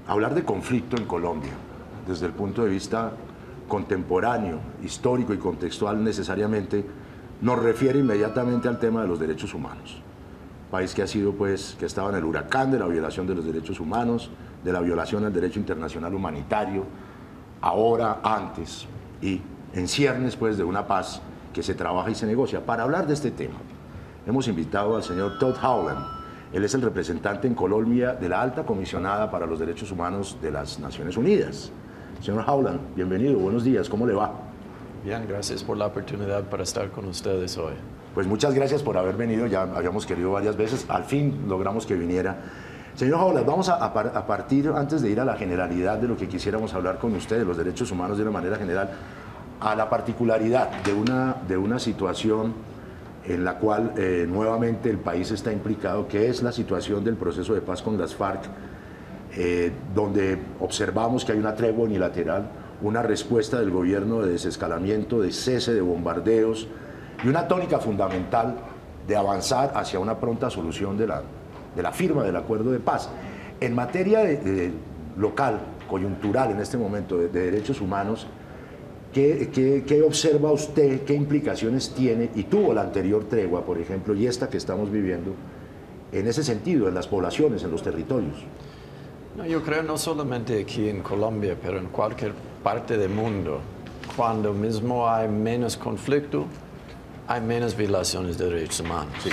hablar de conflicto en Colombia, desde el punto de vista contemporáneo, histórico y contextual necesariamente, nos refiere inmediatamente al tema de los derechos humanos. País que ha sido, pues, que estaba en el huracán de la violación de los derechos humanos, de la violación al derecho internacional humanitario, ahora, antes, y en ciernes, pues, de una paz que se trabaja y se negocia. Para hablar de este tema, hemos invitado al señor Todd Howland. Él es el representante en Colombia de la Alta Comisionada para los Derechos Humanos de las Naciones Unidas. Señor Howland, bienvenido, buenos días, ¿cómo le va? Bien, gracias por la oportunidad para estar con ustedes hoy. Pues muchas gracias por haber venido, ya habíamos querido varias veces, al fin logramos que viniera. Señor Howland, vamos a partir, antes de ir a la generalidad de lo que quisiéramos hablar con usted, de los derechos humanos de una manera general, a la particularidad de una situación en la cual nuevamente el país está implicado, que es la situación del proceso de paz con las FARC, donde observamos que hay una tregua unilateral, una respuesta del gobierno de desescalamiento, de cese de bombardeos y una tónica fundamental de avanzar hacia una pronta solución de la firma del acuerdo de paz. En materia local, coyuntural en este momento, de derechos humanos, ¿qué observa usted, qué implicaciones tiene y tuvo la anterior tregua, por ejemplo, y esta que estamos viviendo, en ese sentido, en las poblaciones, en los territorios? No, yo creo no solamente aquí en Colombia, pero en cualquier parte del mundo, cuando mismo hay menos conflicto, hay menos violaciones de derechos humanos. Sí.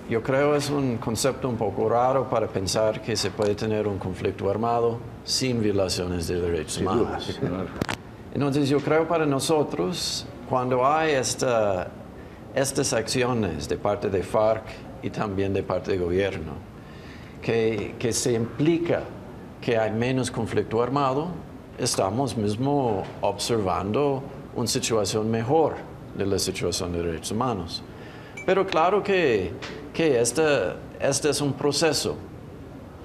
Yo creo es un concepto un poco raro para pensar que se puede tener un conflicto armado sin violaciones de derechos humanos. Sí, claro. Entonces yo creo para nosotros, cuando hay estas acciones de parte de FARC y también de parte del gobierno, que se implica que hay menos conflicto armado, estamos mismo observando una situación mejor de la situación de derechos humanos. Pero claro que este es un proceso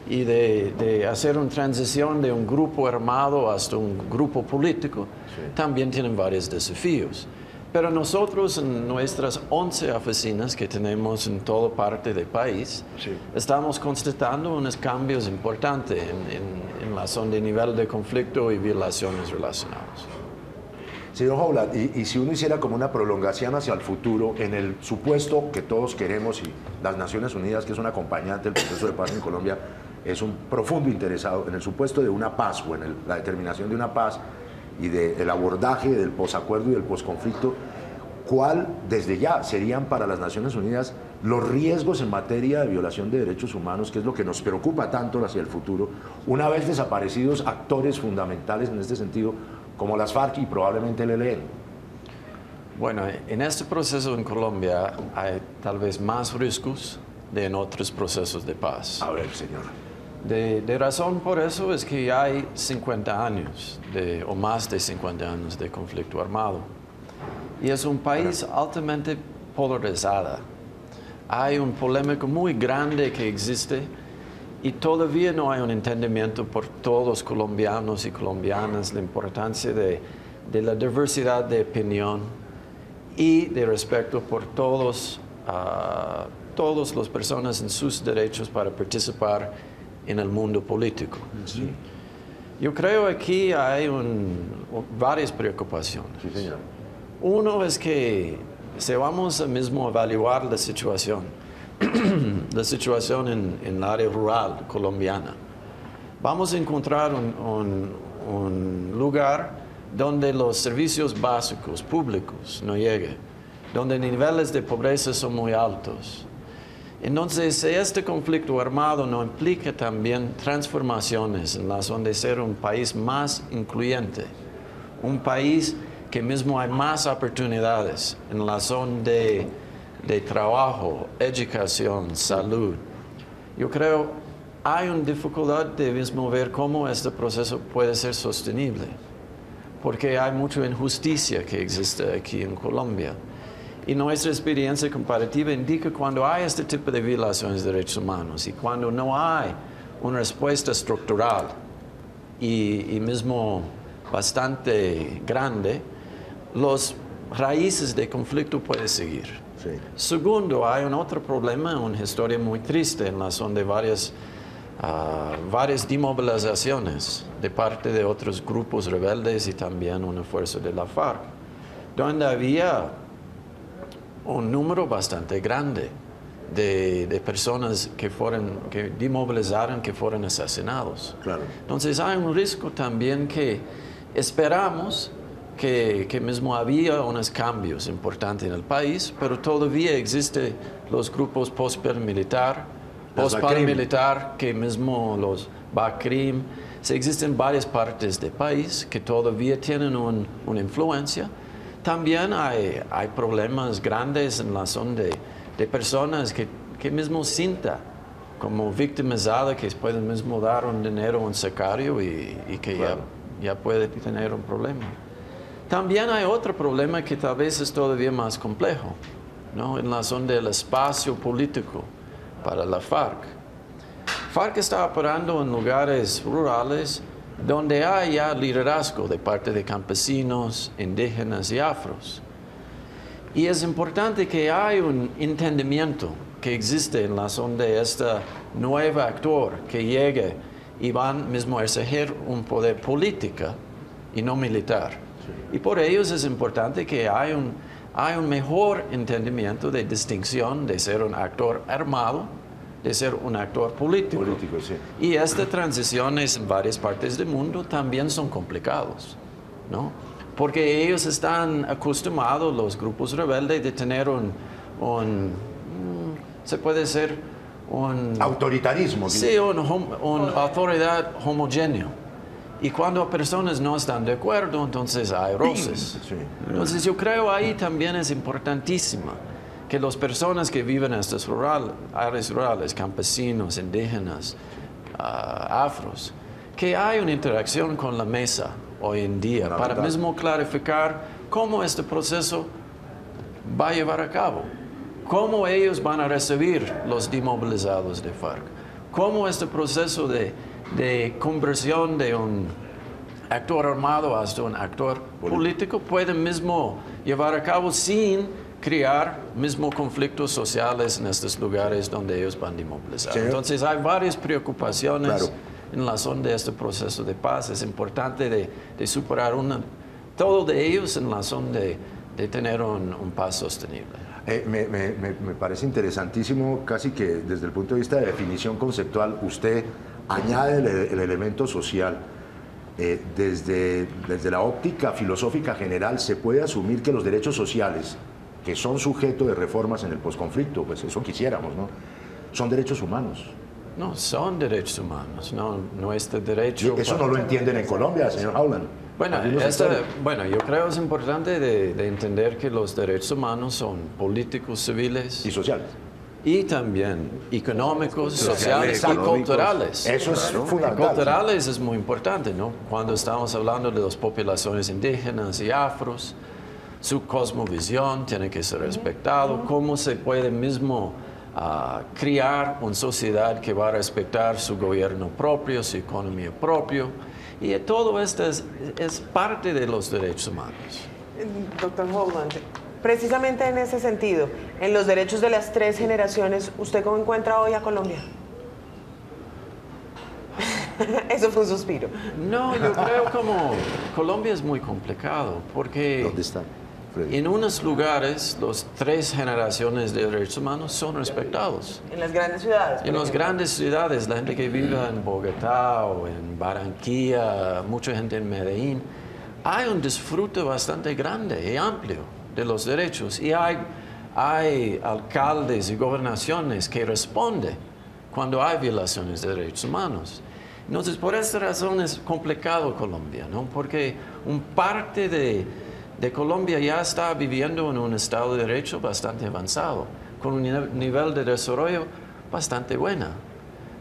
y de hacer una transición de un grupo armado hasta un grupo político, sí, también tienen varios desafíos. Pero nosotros en nuestras 11 oficinas que tenemos en toda parte del país, sí, estamos constatando unos cambios importantes en la zona de nivel de conflicto y violaciones relacionadas. Señor Howland, y si uno hiciera como una prolongación hacia el futuro, en el supuesto que todos queremos, y las Naciones Unidas, que es un acompañante del proceso de paz en Colombia, es un profundo interesado en el supuesto de una paz o en la determinación de una paz y del abordaje del posacuerdo y del posconflicto, ¿cuál desde ya serían para las Naciones Unidas los riesgos en materia de violación de derechos humanos, que es lo que nos preocupa tanto hacia el futuro, una vez desaparecidos actores fundamentales en este sentido, como las FARC y probablemente el ELN? Bueno, en este proceso en Colombia hay tal vez más riesgos de en otros procesos de paz. A ver, señor. De razón por eso es que hay 50 años o más de 50 años de conflicto armado. Y es un país altamente polarizado. Hay un polémica muy grande que existe y todavía no hay un entendimiento por todos los colombianos y colombianas la importancia de la diversidad de opinión y de respeto por todas las personas en sus derechos para participar en el mundo político. Sí. Yo creo aquí hay varias preocupaciones. Sí, señor. Uno es que si vamos a mismo evaluar la situación en el área rural colombiana, vamos a encontrar un lugar donde los servicios básicos públicos no lleguen, donde niveles de pobreza son muy altos. Entonces, si este conflicto armado no implica también transformaciones en la zona de ser un país más incluyente, un país que mismo hay más oportunidades en la zona de trabajo, educación, salud, yo creo hay una dificultad de mismo ver cómo este proceso puede ser sostenible, porque hay mucha injusticia que existe aquí en Colombia. Y nuestra experiencia comparativa indica cuando hay este tipo de violaciones de derechos humanos y cuando no hay una respuesta estructural y mismo bastante grande, los raíces de conflicto pueden seguir. Sí. Segundo, hay un otro problema, una historia muy triste en la zona de varias varias demovilizaciones de parte de otros grupos rebeldes y también una fuerza de la FARC, donde había un número bastante grande de personas que demovilizaron, que fueron asesinados. Claro. Entonces hay un riesgo también que esperamos que mismo había unos cambios importantes en el país, pero todavía existen los grupos post-paramilitar, que mismo los BACRIM, existen varias partes del país que todavía tienen una influencia. También hay problemas grandes en la zona de personas que mismo sientan como victimizadas, que pueden mismo dar un dinero a un sicario y que Claro. ya puede tener un problema. También hay otro problema que tal vez es todavía más complejo, ¿no? En la zona del espacio político para la FARC. FARC está operando en lugares rurales donde hay ya liderazgo de parte de campesinos, indígenas y afros. Y es importante que haya un entendimiento que existe en la zona de este nuevo actor que llegue y van mismo a ejercer un poder político y no militar. Y por ello es importante que haya un mejor entendimiento de distinción de ser un actor armado, de ser un actor político. Sí. Y estas transiciones en varias partes del mundo también son complicados, ¿no? Porque ellos están acostumbrados, los grupos rebeldes, de tener se puede decir, Autoritarismo. sí, una autoridad homogénea. Y cuando personas no están de acuerdo, entonces hay roces. Sí. Entonces yo creo ahí también es importantísimo que las personas que viven en estas áreas rurales, campesinos, indígenas, afros, que hay una interacción con la mesa hoy en día para mismo clarificar cómo este proceso va a llevar a cabo, cómo ellos van a recibir los demovilizados de FARC, cómo este proceso de conversión de un actor armado hasta un actor político puede mismo llevar a cabo sin crear mismo conflictos sociales en estos lugares donde ellos van a demovilizar. Señor. Entonces hay varias preocupaciones. Claro. En la zona de este proceso de paz. Es importante de superar todo de ellos en la zona de tener un paz sostenible. Me parece interesantísimo, casi que desde el punto de vista de definición conceptual, usted añade el elemento social. Desde la óptica filosófica general, se puede asumir que los derechos sociales, que son sujeto de reformas en el posconflicto, pues eso quisiéramos, ¿no? Son derechos humanos. No, son derechos humanos, no es de derecho. Eso no lo entienden en Colombia, señor Howland. Bueno, yo creo que es importante de entender que los derechos humanos son políticos, civiles Y sociales. y también económicos, sociales y culturales. Eso es fundamental. Culturales es muy importante, ¿no? Cuando estamos hablando de las poblaciones indígenas y afros, su cosmovisión tiene que ser respetado, cómo se puede mismo crear una sociedad que va a respetar su gobierno propio, su economía propia, y todo esto es parte de los derechos humanos. Doctor Howland, precisamente en ese sentido, en los derechos de las tres generaciones, ¿usted cómo encuentra hoy a Colombia? Eso fue un suspiro. No, yo creo como Colombia es muy complicado, porque ¿Dónde está? en unos lugares las tres generaciones de derechos humanos son respetados. En las grandes ciudades. En las grandes ciudades, la gente que vive en Bogotá o en Barranquilla, mucha gente en Medellín, hay un disfrute bastante grande y amplio de los derechos. Y hay alcaldes y gobernaciones que responden cuando hay violaciones de derechos humanos. Entonces, por esta razón es complicado Colombia, ¿no? Porque un parte de Colombia ya está viviendo en un estado de derecho bastante avanzado, con un nivel de desarrollo bastante bueno.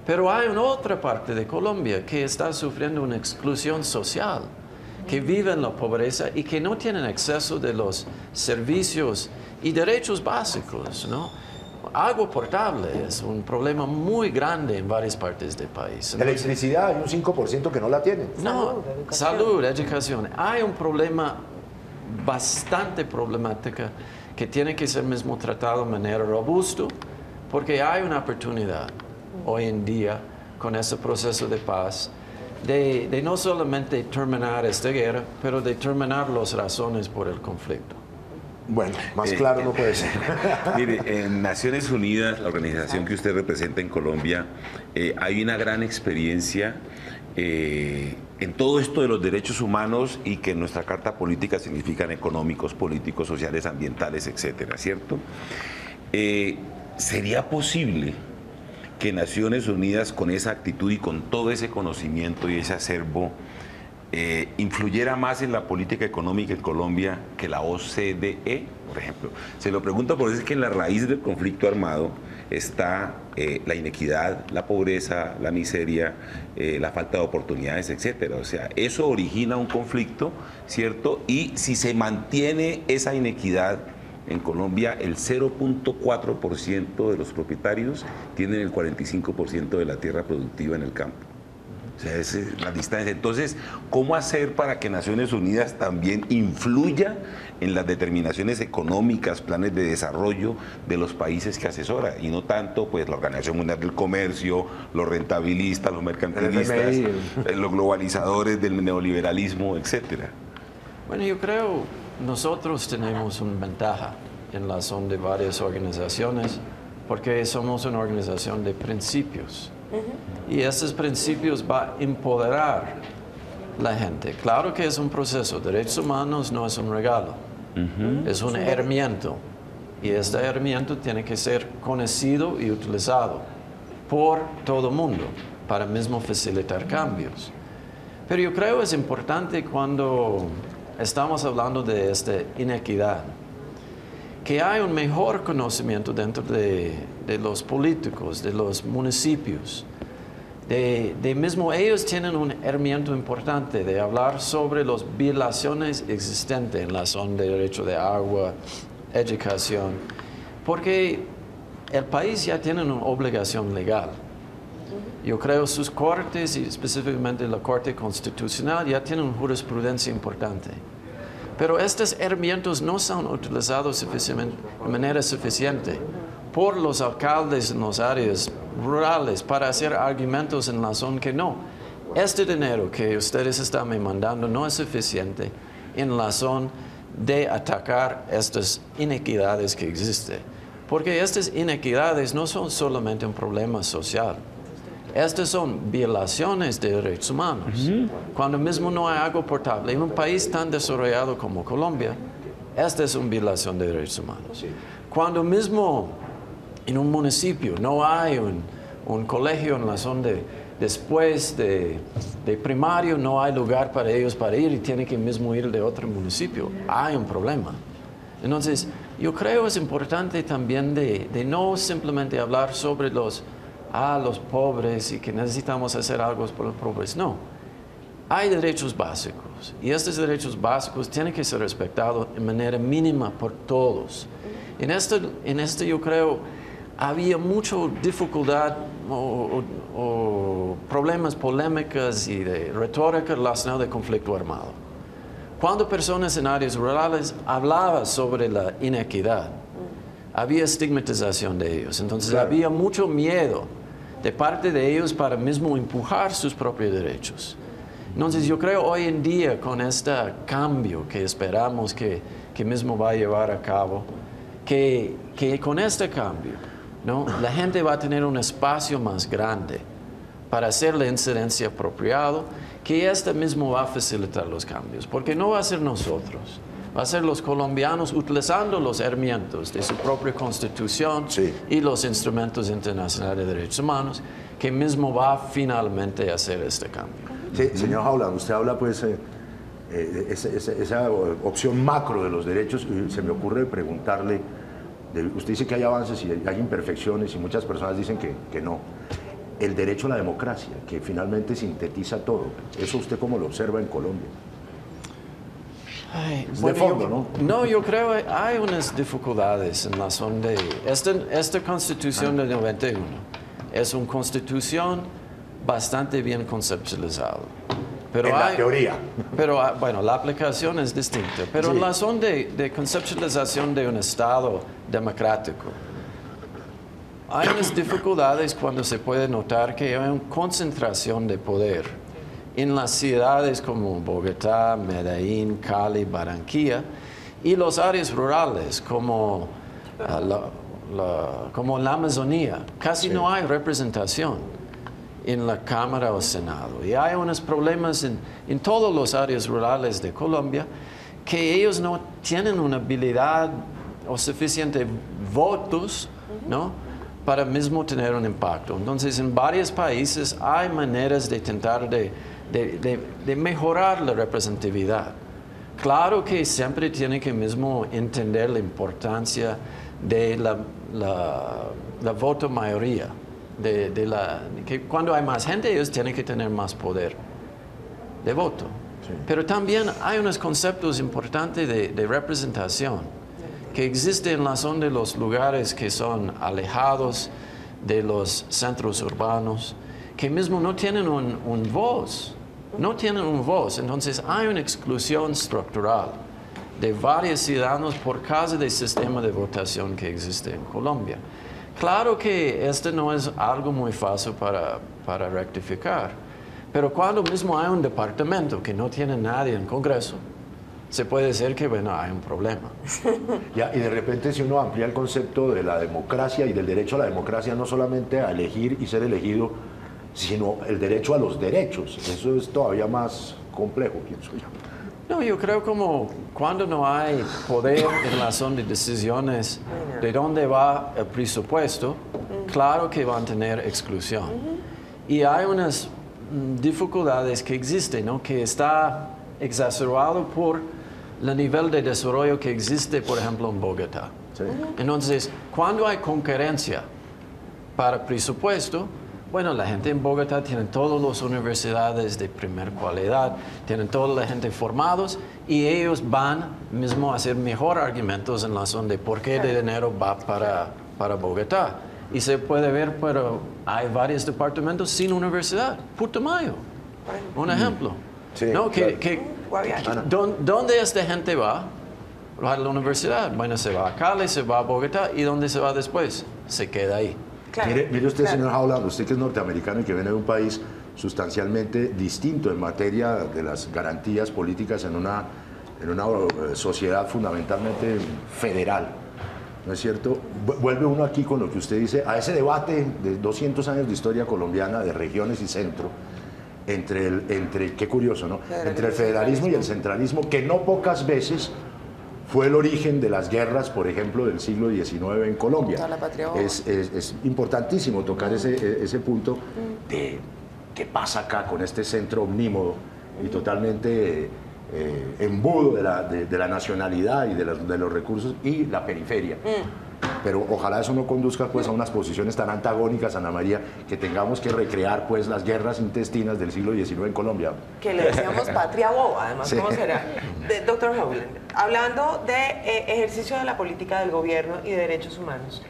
Pero hay una otra parte de Colombia que está sufriendo una exclusión social, que vive en la pobreza y que no tienen acceso de los servicios y derechos básicos, ¿no? Agua potable es un problema muy grande en varias partes del país. Electricidad, hay un 5% que no la tienen. No, salud, educación. Hay un problema bastante problemática que tiene que ser mismo tratado de manera robusta, porque hay una oportunidad hoy en día con ese proceso de paz, de no solamente terminar esta guerra, pero de terminar las razones por el conflicto. Bueno, más claro no puede ser. Mire, en Naciones Unidas, la organización que usted representa en Colombia, hay una gran experiencia en todo esto de los derechos humanos y que en nuestra carta política significan económicos, políticos, sociales, ambientales, etcétera, ¿cierto? ¿Sería posible que Naciones Unidas, con esa actitud y con todo ese conocimiento y ese acervo, influyera más en la política económica en Colombia que la OCDE, por ejemplo? Se lo pregunto porque es que en la raíz del conflicto armado está la inequidad, la pobreza, la miseria, la falta de oportunidades, etcétera. O sea, eso origina un conflicto, ¿cierto? Y si se mantiene esa inequidad en Colombia, el 0.4% de los propietarios tienen el 45% de la tierra productiva en el campo. O sea, esa es la distancia. Entonces, ¿cómo hacer para que Naciones Unidas también influya en las determinaciones económicas, planes de desarrollo de los países que asesora? Y no tanto pues la Organización Mundial del Comercio, los rentabilistas, los mercantilistas, los globalizadores del neoliberalismo, etcétera. Bueno, yo creo nosotros tenemos una ventaja en la zona de varias organizaciones porque somos una organización de principios. Y estos principios van a empoderar la gente. Claro que es un proceso. Derechos humanos no es un regalo, es un herramienta. Y este herramienta tiene que ser conocido y utilizado por todo el mundo para mismo facilitar cambios. Pero yo creo que es importante cuando estamos hablando de esta inequidad, que hay un mejor conocimiento dentro de los políticos, de los municipios. De mismo ellos tienen un herramienta importante de hablar sobre las violaciones existentes en la zona de derecho de agua, educación, porque el país ya tiene una obligación legal. Yo creo sus cortes, y específicamente la Corte Constitucional, ya tienen una jurisprudencia importante. Pero estos herramientas no son utilizados de manera suficiente por los alcaldes en las áreas rurales para hacer argumentos en la zona que no. Este dinero que ustedes están me mandando no es suficiente en la zona de atacar estas inequidades que existen. Porque estas inequidades no son solamente un problema social. Estas son violaciones de derechos humanos. Cuando mismo no hay agua potable en un país tan desarrollado como Colombia, esta es una violación de derechos humanos. Cuando mismo en un municipio no hay un colegio en la zona después de primario, no hay lugar para ellos para ir y tienen que mismo ir de otro municipio, hay un problema. Entonces, yo creo que es importante también de no simplemente hablar sobre los pobres y que necesitamos hacer algo por los pobres. No, hay derechos básicos y estos derechos básicos tienen que ser respetados de manera mínima por todos. En esto yo creo había mucha dificultad o problemas polémicas y de retórica relacionada al conflicto armado. Cuando personas en áreas rurales hablaban sobre la inequidad, había estigmatización de ellos. Entonces había mucho miedo de parte de ellos para mismo empujar sus propios derechos. Entonces yo creo hoy en día con este cambio que esperamos que mismo va a llevar a cabo, que con este cambio, ¿no? La gente va a tener un espacio más grande para hacer la incidencia apropiada, que este mismo va a facilitar los cambios, porque no va a ser nosotros. Va a ser los colombianos utilizando los herramientas de su propia constitución y los instrumentos internacionales de derechos humanos que mismo va finalmente a hacer este cambio. Sí, señor Jaula, usted habla pues esa opción macro de los derechos y se me ocurre preguntarle, usted dice que hay avances y hay imperfecciones y muchas personas dicen que no. El derecho a la democracia, que finalmente sintetiza todo, ¿eso usted cómo lo observa en Colombia? Bueno, de fondo, ¿no? No, yo creo que hay unas dificultades en la zona de... Esta Constitución del 91 es una Constitución bastante bien conceptualizada. Pero en la teoría. Pero, bueno, la aplicación es distinta. Pero en la zona de conceptualización de un Estado democrático, hay unas dificultades cuando se puede notar que hay una concentración de poder en las ciudades como Bogotá, Medellín, Cali, Barranquilla y las áreas rurales como como la Amazonía. Casi no hay representación en la Cámara o Senado. Y hay unos problemas en todas las áreas rurales de Colombia que ellos no tienen una habilidad o suficiente votos, ¿no?, para mismo tener un impacto. Entonces, en varios países hay maneras de intentar de mejorar la representatividad. Claro que siempre tiene que mismo entender la importancia de la voto mayoría, que cuando hay más gente ellos tienen que tener más poder de voto. Sí. Pero también hay unos conceptos importantes de representación que existen en la zona de los lugares que son alejados de los centros urbanos, que mismo no tienen un voz, entonces hay una exclusión estructural de varios ciudadanos por causa del sistema de votación que existe en Colombia. Claro que esto no es algo muy fácil para rectificar, pero cuando mismo hay un departamento que no tiene nadie en Congreso, se puede decir que, bueno, hay un problema. Ya, y de repente si uno amplía el concepto de la democracia y del derecho a la democracia, no solamente a elegir y ser elegido, sino el derecho a los derechos. Eso es todavía más complejo, pienso yo. No, yo creo como cuando no hay poder en la zona de decisiones de dónde va el presupuesto, claro que van a tener exclusión. Y hay unas dificultades que existen, ¿no?, que está exacerbado por el nivel de desarrollo que existe, por ejemplo, en Bogotá. Sí. Entonces, cuando hay concurrencia para presupuesto, bueno, la gente en Bogotá tiene todas las universidades de primera calidad, tienen toda la gente formados y ellos van mismo a hacer mejores argumentos en la zona de por qué el dinero va para Bogotá. Y se puede ver, pero hay varios departamentos sin universidad. Putumayo, un ejemplo. Sí, ¿no? Claro. ¿Dónde esta gente va? A la universidad. Bueno, se va a Cali, se va a Bogotá, ¿y dónde se va después? Se queda ahí. Claro, mire usted, claro, señor Jaula, usted que es norteamericano y que viene de un país sustancialmente distinto en materia de las garantías políticas en una sociedad fundamentalmente federal, ¿no es cierto? Vuelve uno aquí con lo que usted dice, a ese debate de 200 años de historia colombiana, de regiones y centro, entre qué curioso, ¿no?, entre el federalismo y el centralismo, que no pocas veces fue el origen de las guerras, por ejemplo, del siglo XIX en Colombia. Es importantísimo tocar ese punto de qué pasa acá con este centro omnímodo y totalmente embudo de la nacionalidad y de los recursos y la periferia. Pero ojalá eso no conduzca pues a unas posiciones tan antagónicas, Ana María, que tengamos que recrear pues las guerras intestinas del siglo XIX en Colombia. Que le decíamos patria boba, además, sí. ¿Cómo será? Doctor Howland, hablando de ejercicio de la política del gobierno y de derechos humanos,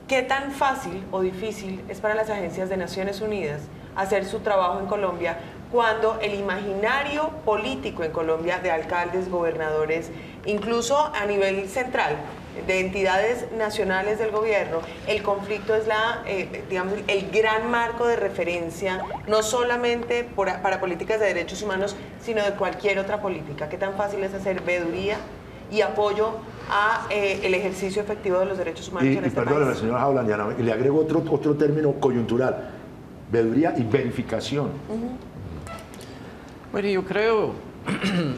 ¿qué tan fácil o difícil es para las agencias de Naciones Unidas hacer su trabajo en Colombia cuando el imaginario político en Colombia de alcaldes, gobernadores, incluso a nivel central, de entidades nacionales del gobierno, el conflicto es digamos, el gran marco de referencia, no solamente para políticas de derechos humanos, sino de cualquier otra política? ¿Qué tan fácil es hacer veeduría y apoyo a el ejercicio efectivo de los derechos humanos en este país? Perdóneme, señora Jaula, y le agrego otro término coyuntural, veeduría y verificación. Bueno, yo creo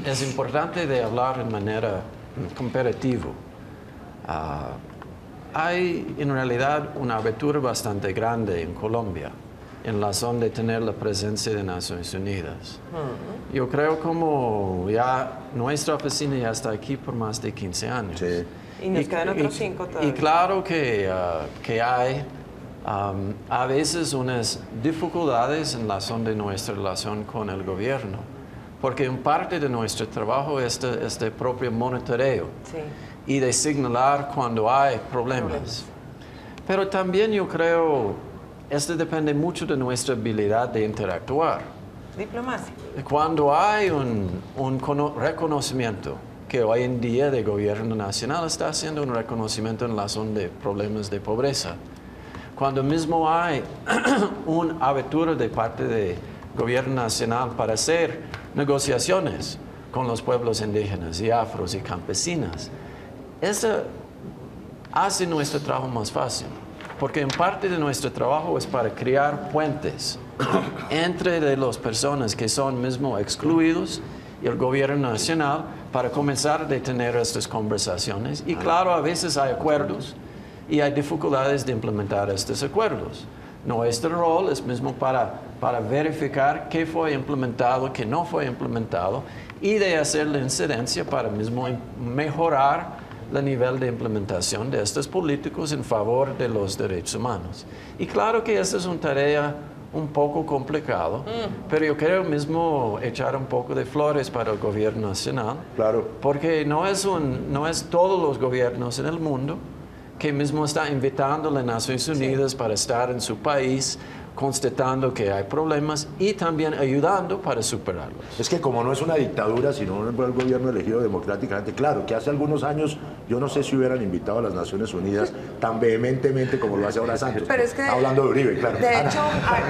es importante de hablar de manera comparativa. Hay en realidad una abertura bastante grande en Colombia en la zona de tener la presencia de Naciones Unidas. Yo creo como ya nuestra oficina ya está aquí por más de 15 años. Sí. Y nos quedan otros 5 todavía. Y claro que hay a veces unas dificultades en la zona de nuestra relación con el gobierno, porque en parte de nuestro trabajo es este propio monitoreo. Sí. Y de signalar cuando hay problemas. Pero también yo creo, esto depende mucho de nuestra habilidad de interactuar. Diplomacia. Cuando hay un reconocimiento, que hoy en día el gobierno nacional está haciendo un reconocimiento en la zona de problemas de pobreza. cuando mismo hay una abertura de parte del gobierno nacional para hacer negociaciones con los pueblos indígenas y afros y campesinas. Eso hace nuestro trabajo más fácil, porque en parte de nuestro trabajo es para crear puentes entre de las personas que son mismo excluidos y el gobierno nacional para comenzar a tener estas conversaciones. Y claro, a veces hay acuerdos y hay dificultades de implementar estos acuerdos. Nuestro rol es mismo para verificar qué fue implementado, qué no fue implementado y de hacer la incidencia para mismo mejorar el nivel de implementación de estos políticos en favor de los derechos humanos. Y claro que esta es una tarea un poco complicado, pero yo creo mismo echar un poco de flores para el gobierno nacional, Claro. porque no es todos los gobiernos en el mundo que mismo está invitando a las Naciones Unidas para estar en su país, constatando que hay problemas y también ayudando para superarlos. Es que como no es una dictadura, sino un gobierno elegido democráticamente, claro, que hace algunos años yo no sé si hubieran invitado a las Naciones Unidas tan vehementemente como lo hace ahora Santos. Pero es que, hablando de Uribe, claro. De hecho,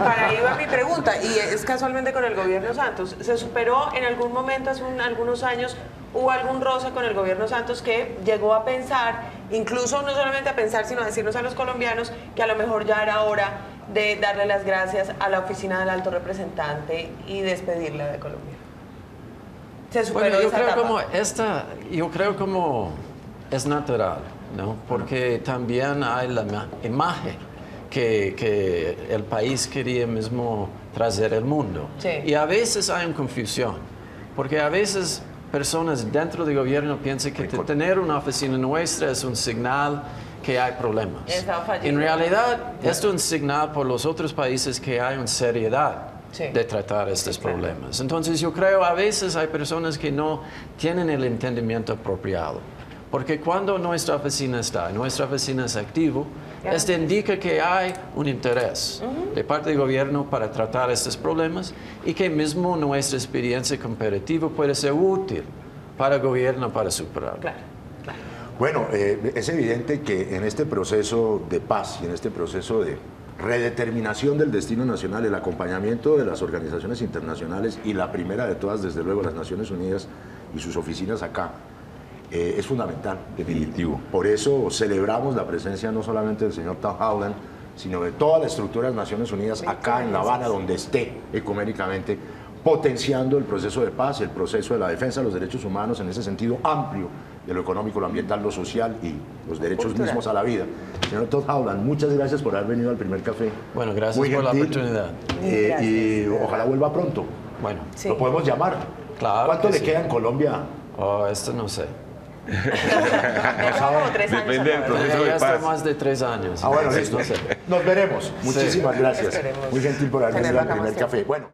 para ahí va mi pregunta, y es casualmente con el gobierno Santos. ¿Se superó en algún momento, hace algunos años, hubo algún roce con el gobierno Santos que llegó a pensar, incluso no solamente a pensar, sino a decirnos a los colombianos que a lo mejor ya era hora de darle las gracias a la oficina del alto representante y despedirla de Colombia? ¿Se superó Bueno, esa etapa? yo creo como es natural, ¿no? Porque también hay la imagen que el país quería mismo traer al mundo. Sí. Y a veces hay una confusión, porque a veces personas dentro del gobierno piensan que tener una oficina nuestra es un señal que hay problemas. En realidad, esto es un señal por los otros países que hay una seriedad de tratar estos problemas. Entonces, yo creo a veces hay personas que no tienen el entendimiento apropiado. Porque cuando nuestra oficina es activa, esto indica que hay un interés de parte del gobierno para tratar estos problemas y que mismo nuestra experiencia comparativa puede ser útil para el gobierno para superarlo. Claro. Bueno, es evidente que en este proceso de paz y en este proceso de redeterminación del destino nacional, el acompañamiento de las organizaciones internacionales y la primera de todas, desde luego, las Naciones Unidas y sus oficinas acá, es fundamental. Definitivo. Por eso celebramos la presencia no solamente del señor Tom Howland, sino de toda la estructura de las Naciones Unidas acá en La Habana, donde esté ecuménicamente, potenciando el proceso de paz, el proceso de la defensa de los derechos humanos en ese sentido amplio de lo económico, lo ambiental, lo social y los derechos mismos a la vida. Señor Todd Howland, muchas gracias por haber venido al primer café. Bueno, gracias Muy por la gentil, oportunidad. Y ojalá vuelva pronto. Bueno, Sí. Lo podemos llamar. Claro ¿Cuánto que le sí. queda en Colombia? Esto no sé. Lleva como 3 años. Depende del acá. proceso de Ya está paz. más de 3 años. Bueno, entonces listo. no sé. Nos veremos. Muchísimas gracias. Esperemos Muy gentil por haber venido tenerlo al acá primer más tiempo. café. Bueno.